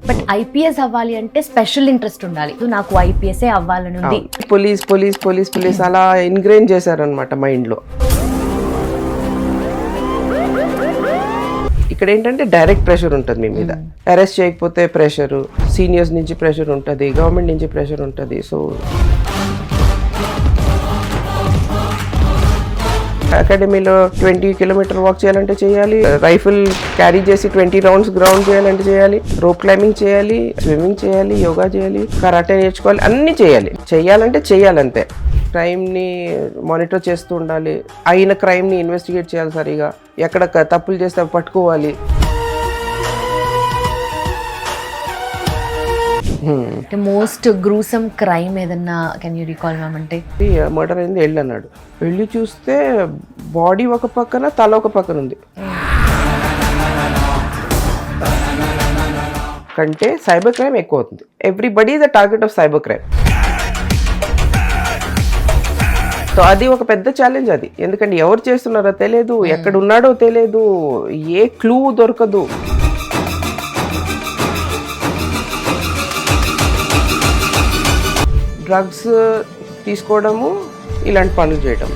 But IPS అవ్వాలి అంటే special interest ఉండాలి. నాకు ఐపీఎస్ఏ అవ్వాలని ఉంది. పోలీస్ పోలీస్ పోలీస్ పోలీస్ అలా ఇన్గ్రెయిన్ చేశారనమాట మైండ్లో. ఇక్కడ ఏంటంటే డైరెక్ట్ ప్రెషర్ ఉంటుంది మీ మీద. అరెస్ట్ చేయకపోతే ప్రెషరు, సీనియర్స్ నుంచి ప్రెషర్ ఉంటుంది, గవర్నమెంట్ నుంచి ప్రెషర్ ఉంటుంది. సో అకాడమీలో 20 కిలోమీటర్ వాక్ చేయాలంటే చేయాలి, రైఫిల్ క్యారీ చేసి 20 రౌండ్స్ గ్రౌండ్ చేయాలంటే చేయాలి, రోప్ క్లైంబింగ్ చేయాలి, స్విమ్మింగ్ చేయాలి, యోగా చేయాలి, కరాటే నేర్చుకోవాలి, అన్నీ చేయాలి. చేయాలంటే చేయాలంతే. క్రైమ్ని మానిటర్ చేస్తూ ఉండాలి, అయిన క్రైమ్ని ఇన్వెస్టిగేట్ చేయాలి, సరిగా ఎక్కడ తప్పులు చేస్తే పట్టుకోవాలి. మోస్ట్ గ్రూసమ్ క్రైమ్ ఏదన్నా కెన్ యూ రికాల్ మ్యామ్? అంటే మర్డర్ అయింది, వెళ్ళి అన్నాడు. వెళ్ళి చూస్తే బాడీ ఒక పక్కన, తల ఒక పక్కన ఉంది. కంటే సైబర్ క్రైమ్ ఎక్కువ అవుతుంది. Everybody is the target of cyber crime. So అది ఒక పెద్ద ఛాలెంజ్ అది. ఎందుకంటే ఎవరు చేస్తున్నారో తెలియదు, ఎక్కడ ఉన్నాడో తెలియదు, ఏ క్లూ దొరకదు. డ్రగ్స్ తీసుకోవడము, ఇలాంటి పనులు చేయడం.